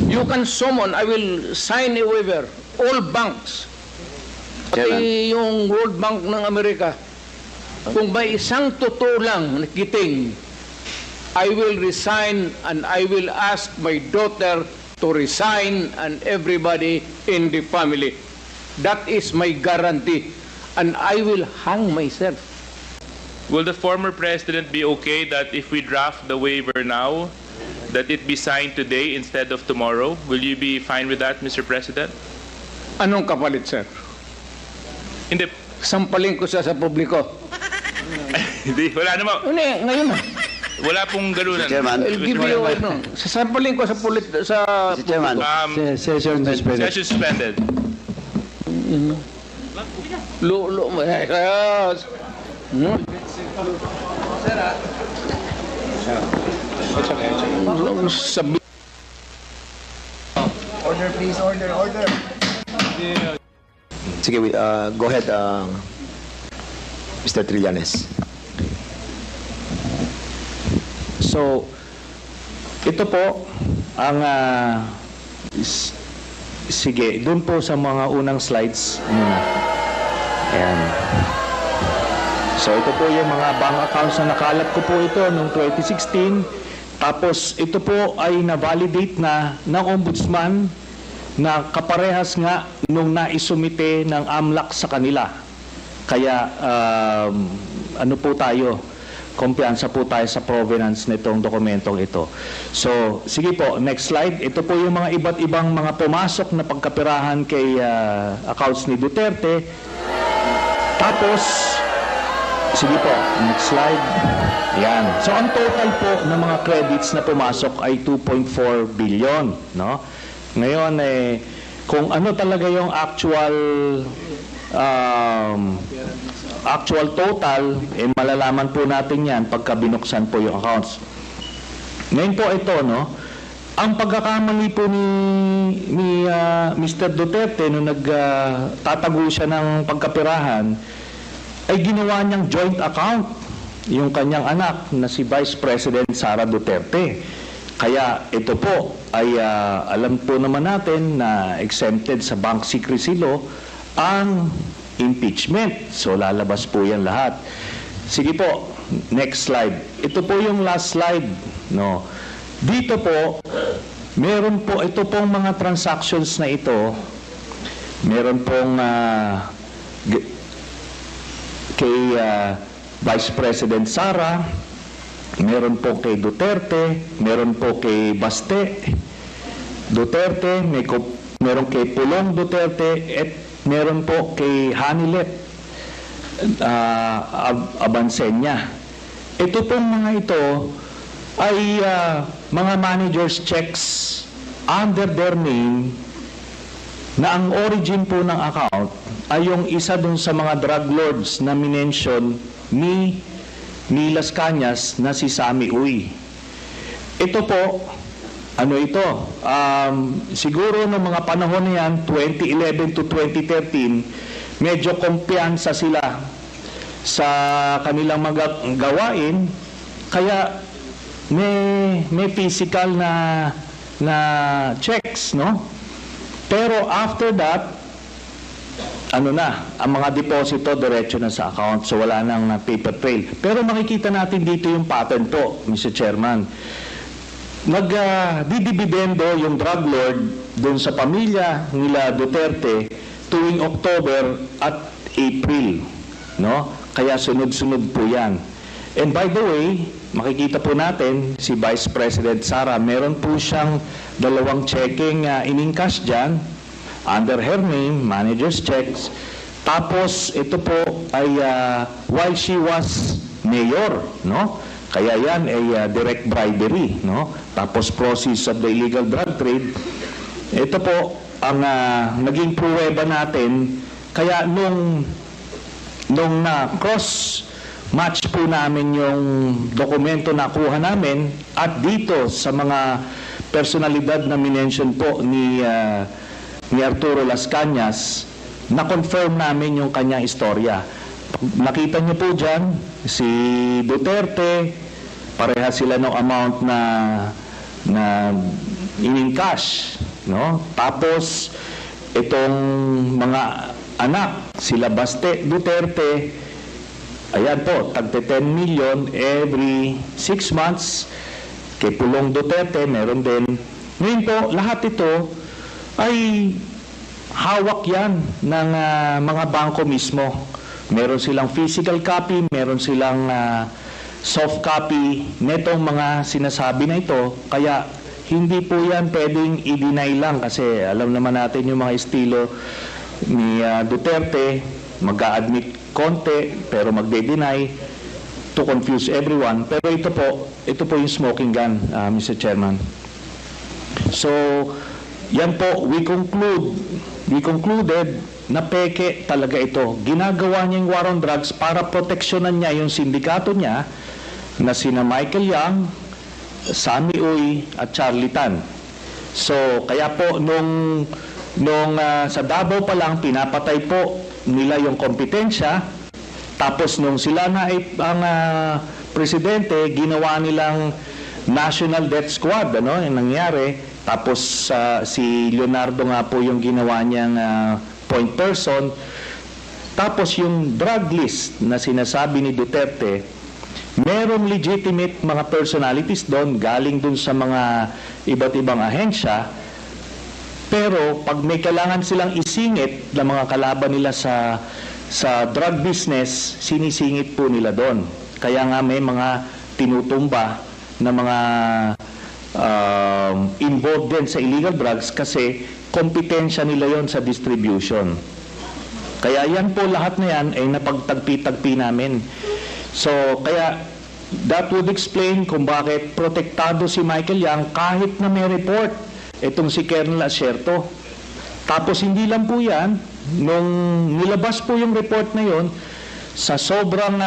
You can summon, I will sign a waiver, all banks, pati yung World Bank ng Amerika. Kung may isang totoo lang nakiting, I will resign and I will ask my daughter to resign and everybody in the family. That is my guarantee. And I will hang myself. Will the former president be okay that if we draft the waiver now, that it be signed today instead of tomorrow? Will you be fine with that, Mr. President? Anong kapalit, sir? Hindi. Sampalin ko siya sa publiko. Hindi, wala naman. Hindi, ngayon na. Wala pong ganunan. Mr. Chairman. I'll give you, sasampalin ko sa Mr. Chairman. Session suspended. Session suspended. Order, please. Order. Sige, go ahead, Mr. Trillanes. So, ito po ang sige, doon po sa mga unang slides muna. Ayan. So, ito po yung mga bank accounts na nakalat ko po ito noong 2016. Tapos, ito po ay na-validate na ng Ombudsman na kaparehas nga nung naisumite ng AMLAC sa kanila. Kaya, ano po tayo? Kumpiyansa po tayo sa provenance nitong dokumentong ito. So, sige po, next slide. Ito po yung mga iba't ibang mga pumasok na pagkapirahan kay accounts ni Duterte. Tapos, sige po, next slide. Yan. So, ang total po ng mga credits na pumasok ay 2.4 billion, no? Ngayon, kung ano talaga yung actual total, malalaman po natin yan pagka binuksan po yung accounts. Ngayon po ito, no? Ang pagkakamali po ni Mr. Duterte nung nagtatago siya ng pagkapirahan ay ginawa niyang joint account yung kanyang anak na si Vice President Sara Duterte. Kaya ito po ay alam po naman natin na exempted sa bank secrecy law ang impeachment. So lalabas po yan lahat. Sige po, next slide. Ito po yung last slide, no. Dito po, meron po ito pong mga transactions na ito. Meron pong kay Vice President Sara, meron po kay Duterte, meron po kay Baste Duterte, meron kay Pulong Duterte, at meron po kay Hanilet Abansenya. Ito pong mga ito ay mga managers checks under their name na ang origin po ng account ay yung isa dun sa mga drug lords na minention ni Las Cañas na si Sammy Uy. Ito po, ano ito? Siguro noong mga panahon na yan, 2011 to 2013, medyo kumpiyansa sila sa kanilang mga gawain, kaya may physical na checks, no? Pero after that, ang mga deposito diretso na sa account, so wala nang paper trail. Pero makikita natin dito yung pattern po, Mr. Chairman. Nagdidibidendo yung drug lord doon sa pamilya nila Duterte tuwing October at April, no? Kaya sunod-sunod po yan. And by the way, makikita po natin si Vice President Sara, meron po siyang 2 checking in-encash dyan under her name, manager's checks. Tapos ito po ay while she was mayor, no? Kaya yan ay direct bribery, no? Tapos process of the illegal drug trade. Ito po ang naging pruweba natin. Kaya nung cross match po namin yung dokumento na kuha namin at dito sa mga personalidad na minention po ni Arturo Las Cañas, na-confirm namin yung kanyang istorya. Nakita niyo po dyan, si Duterte, pareha sila ng amount na na in-cash, no? Tapos itong mga anak, sila Baste Duterte, ayan po, tagte 10 million every 6 months. Kay Pulong Duterte, meron din. Ngayon po, lahat ito ay hawak yan ng mga bangko mismo. Meron silang physical copy, meron silang soft copy netong mga sinasabi na ito. Kaya hindi po yan pwedeng i-deny lang kasi alam naman natin yung mga estilo ni Duterte, mag-a-admit konti pero magde-deny to confuse everyone. Pero ito po yung smoking gun, Mr. Chairman. So, yan po, we concluded na peke talaga ito. Ginagawa niya yung war on drugs para proteksyonan niya yung sindikato niya na sina Michael Yang, Sammy Uy at Charlie Tan. So, kaya po nung sa Davao pa lang pinapatay po nila yung kompetensya. Tapos nung sila na ang presidente, ginawa nilang National Death Squad, ano, yung nangyari. Tapos si Leonardo nga po yung ginawa niyang point person. Tapos yung drug list na sinasabi ni Duterte, merong legitimate mga personalities doon, galing doon sa mga iba't ibang ahensya. Pero pag may kailangan silang isingit na mga kalaban nila sa drug business, sinisingit po nila doon. Kaya nga may mga tinutumba na mga involved din sa illegal drugs kasi kompetensya nila yon sa distribution. Kaya yan po lahat na yan ay napagtagpi-tagpi namin. So, kaya that would explain kung bakit protektado si Michael Yang kahit na may report itong si Colonel Asierto. Tapos hindi lang po yan, nung nilabas po yung report na yon, sa sobrang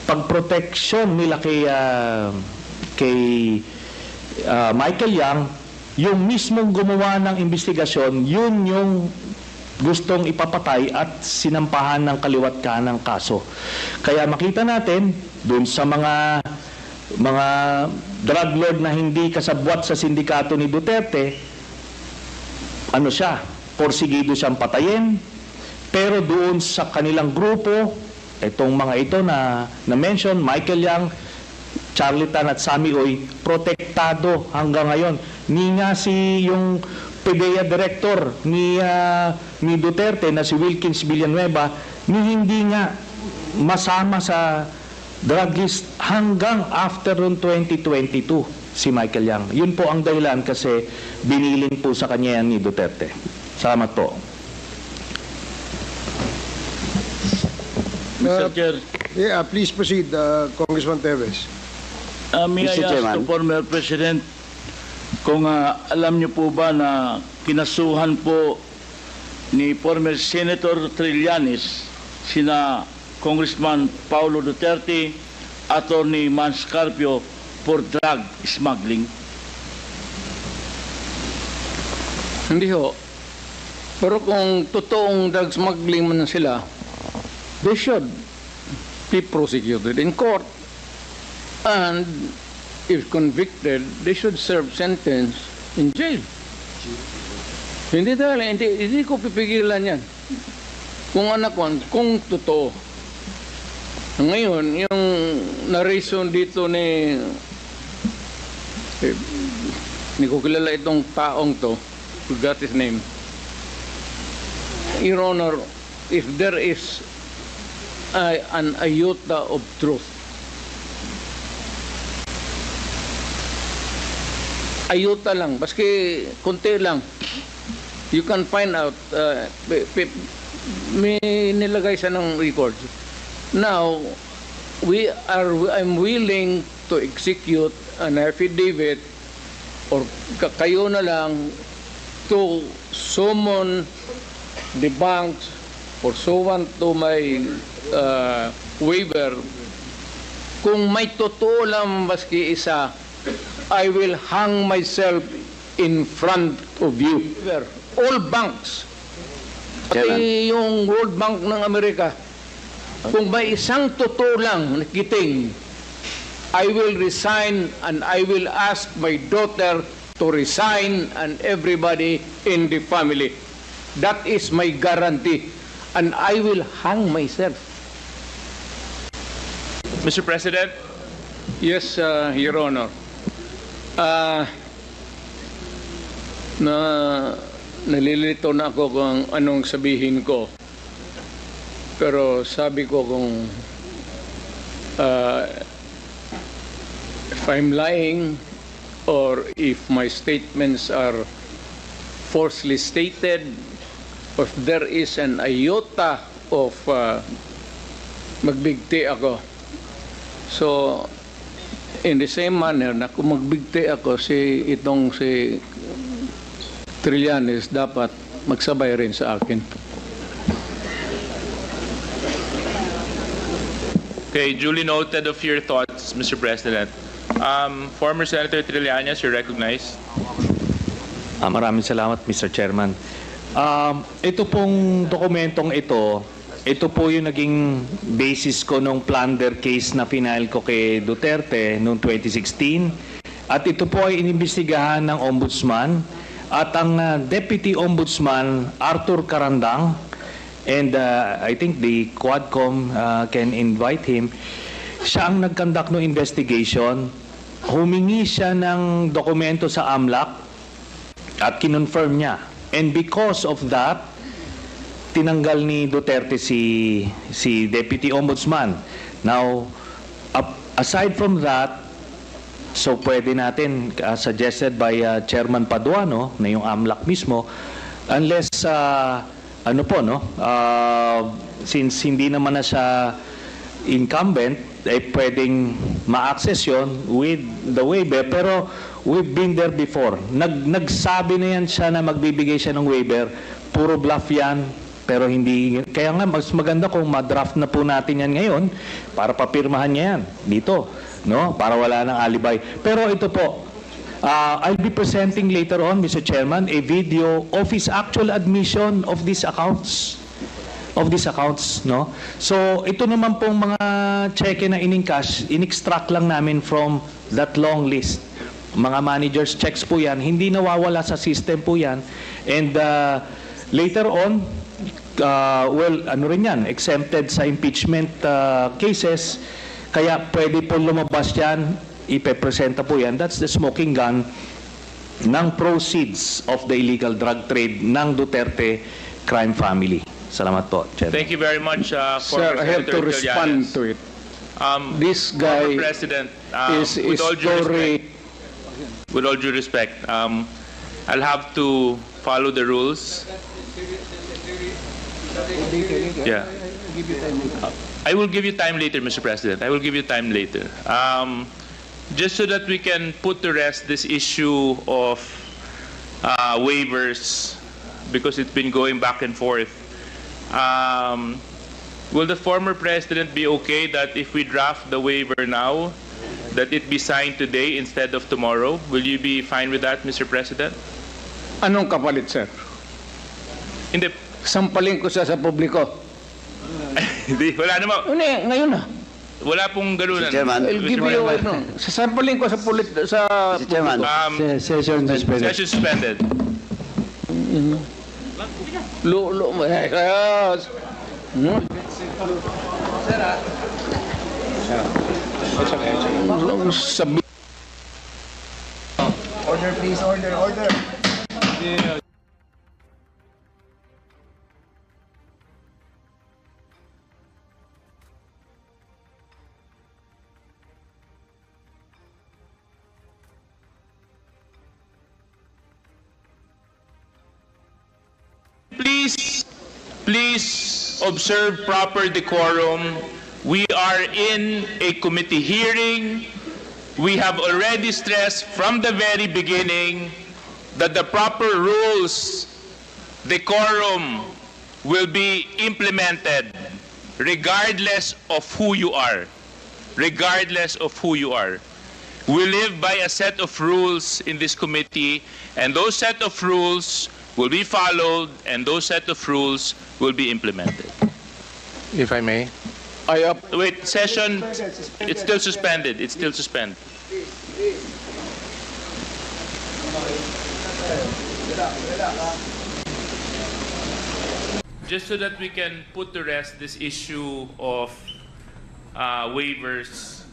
pagproteksyon nila kay Michael Yang, yung mismong gumawa ng investigasyon, yun yung gustong ipapatay at sinampahan ng kaliwat kanang kaso. Kaya makita natin dun sa mga drug lord na hindi kasabwat sa sindikato ni Duterte, ano siya, porsigido siyang patayin, pero doon sa kanilang grupo, itong mga ito na mention, Michael Yang, Charlie Tan at Sammy Uy, protektado hanggang ngayon. Ni nga yung PDEA director ni Duterte na si Wilkins Villanueva, ni hindi nga masama sa drug list hanggang after 2022 si Michael Yang. Yun po ang dahilan kasi biniling po sa kanya yan ni Duterte. Salamat po. Mr. Chair, Yeah, please proceed, Congressman Teves. may I Mr. ask Chairman. the former President kung alam niyo po ba na kinasuhan po ni former Senator Trillanes sina Congressman Paulo Duterte, Attorney Mans Carpio for drug smuggling? Hindi ho. Pero kung totoong drug smuggling man sila, they should be prosecuted in court. And if convicted, they should serve sentence in jail. Hindi ko pipigilan yan. Kung totoo. Ngayon, yung na-reason dito ni ko kilala itong taong to, forgot his name. Your Honor, if there is an iota of truth, ayuta lang, baski konti lang, you can find out, may nilagay siya ng records. Now, I'm willing to execute an affidavit or kayo na lang to summon the banks pursuant to my waiver. Kung may totoo lang maski isa, I will hang myself in front of you. All banks, pati yung World Bank ng Amerika, kung may isang totoo lang nakiting, I will resign and I will ask my daughter to resign and everybody in the family. That is my guarantee. And I will hang myself. Mr. President, Yes, Your Honor. Nalilito na ako kung anong sabihin ko. Pero sabi ko kung if I'm lying or if my statements are falsely stated, if there is an iota of magbigti ako. So, in the same manner na kung magbigti ako si Trillanes, dapat magsabay rin sa akin. okay, duly noted of your thoughts, Mr. President. Former Senator Trillanes, you're recognized. Maraming salamat, Mr. Chairman. Ito pong dokumentong ito po yung naging basis ko nung plunder case na final ko kay Duterte noong 2016. At ito po ay inimbestigahan ng Ombudsman at ang Deputy Ombudsman Arthur Carandang, and I think the Quadcom can invite him. Siya ang nag-conduct ng investigation. Humingi siya ng dokumento sa AMLAC at kinonfirm niya. And because of that, tinanggal ni Duterte si Deputy Ombudsman. Now, aside from that, so pwede natin, suggested by Chairman Paduano, na yung AMLAC mismo, unless, since hindi naman na siya incumbent, pwedeng ma-access yun with the waiver. Pero we've been there before. Nagsabi na yan siya na magbibigay siya ng waiver. Puro bluff yan. Pero hindi, kaya nga mas maganda kung ma-draft na po natin yan ngayon para papirmahan niya yan dito, no? Para wala nang alibay. Pero ito po, I'll be presenting later on, Mr. Chairman, a video of his actual admission of these accounts. No? So, ito naman pong mga cheque na in-encash, in-extract lang namin from that long list. Mga managers checks po yan, hindi nawawala sa system po yan. And later on, exempted sa impeachment cases, kaya pwede po lumabas yan, ipepresenta po yan. That's the smoking gun ng proceeds of the illegal drug trade ng Duterte crime family. Salamat po, Chairman. Thank you very much, Sir, I have to Senator respond Trillanes. to it. This guy Former President, is with all due respect, I'll have to follow the rules. Yeah. I will give you time later, Mr. President. I will give you time later. Just so that we can put to rest this issue of waivers, because it's been going back and forth. Will the former president be okay that if we draft the waiver now, that it be signed today instead of tomorrow? Will you be fine with that, Mr. President? Anong kapalit, sir? Hindi. Sampalin ko siya sa publiko. Hindi, wala naman. Ngayon na. Wala pong ganunan. Mr. Chairman. I'll give you, sasampalin ko sa Mr. Chairman. Session suspended. Session suspended. Order, please. Order. Please observe proper decorum. We are in a committee hearing. We have already stressed from the very beginning that the proper rules, decorum, will be implemented regardless of who you are. Regardless of who you are. We live by a set of rules in this committee, and those set of rules will be followed, and those set of rules will be implemented. If I may. I up. Wait, session, it's still suspended. It's still suspended. Just so that we can put to rest this issue of waivers,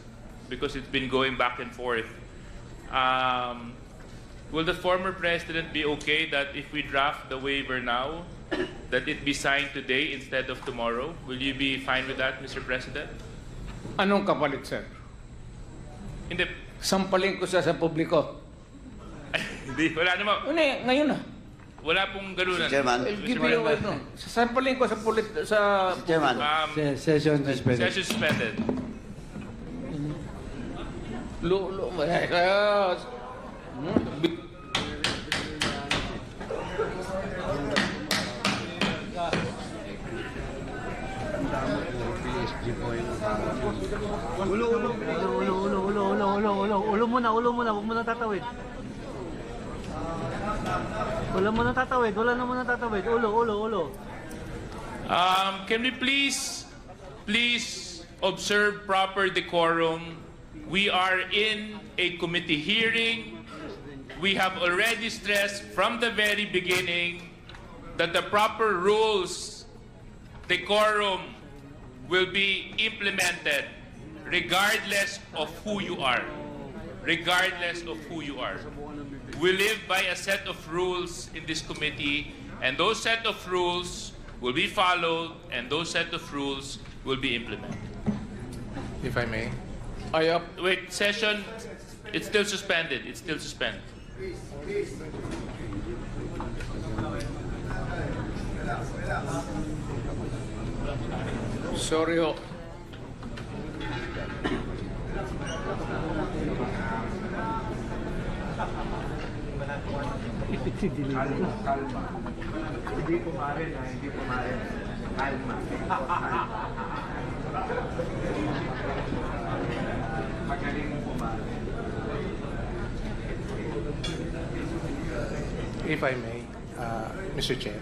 because it's been going back and forth. Will the former president be okay that if we draft the waiver now, that it be signed today instead of tomorrow? Will you be fine with that, Mr. President? Anong kapalit, sir? Hindi, Sampalin ko sa publiko. hindi, wala naman. Ngayon na. Wala pong ganunan. Chairman. I'll give you a no. Sampalin ko sa Chairman. Session suspended. Session suspended. Ulo muna, huwag mo na tatawid. Wala mo na tatawid, ulo. Can we please observe proper decorum? We are in a committee hearing. We have already stressed from the very beginning that the proper rules, decorum, will be implemented regardless of who you are. Regardless of who you are. We live by a set of rules in this committee, and those set of rules will be followed, and those set of rules will be implemented. If I may. I up. Wait, session, it's still suspended. It's still suspended. Sorry ho. Hindi pumarin. Kalma. Magaling mo pumarin. If I may, Mr. Chair.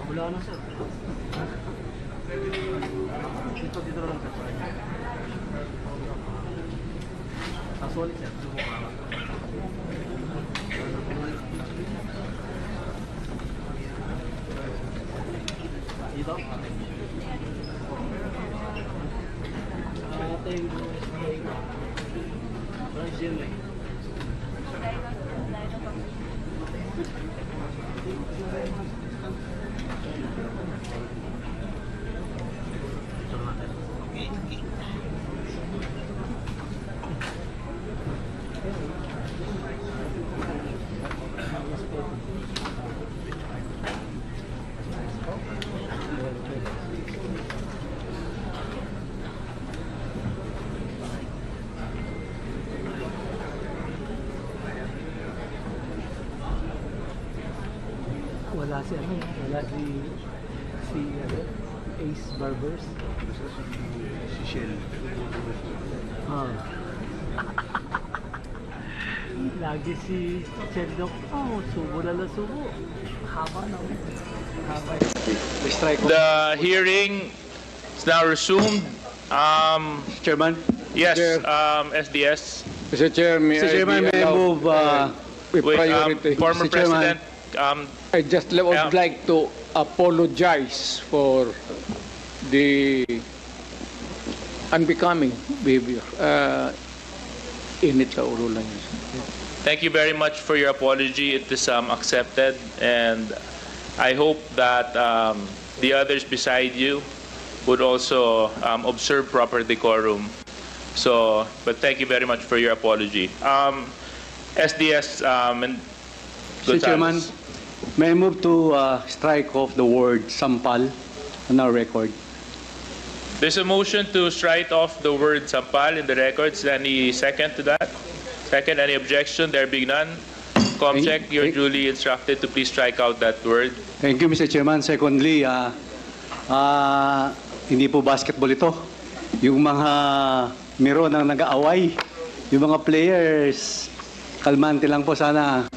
Wala na, sir. Dito lang, sir. Solid, sir. Dito? Wala si ano, wala si Ace Barbers. Si Shell. Ah. Lagi si Cheldok. Oh, subo na subo. Haba na. Haba. The hearing is now resumed. Chairman? Yes, Chair. SDS. Mr. Chair, may Mr. Chairman, may I move, with Wait, priority? former Mr. Chairman. President, I just would Yeah. like to apologize for the unbecoming behavior. Init sa ulo lang yun. thank you very much for your apology. It is accepted, and I hope that the others beside you would also observe proper decorum. So, but thank you very much for your apology. SDS and Mr. Chairman, Gonzalez. may I move to strike off the word sampal on our record? There's a motion to strike off the word sampal in the records. Any second to that? Second, any objection? There being none. Comcheck, you're duly instructed to please strike out that word. Thank you, Mr. Chairman. Secondly, hindi po basketball ito. Yung mga miro nang nag-aaway, yung mga players, kalmante lang po sana.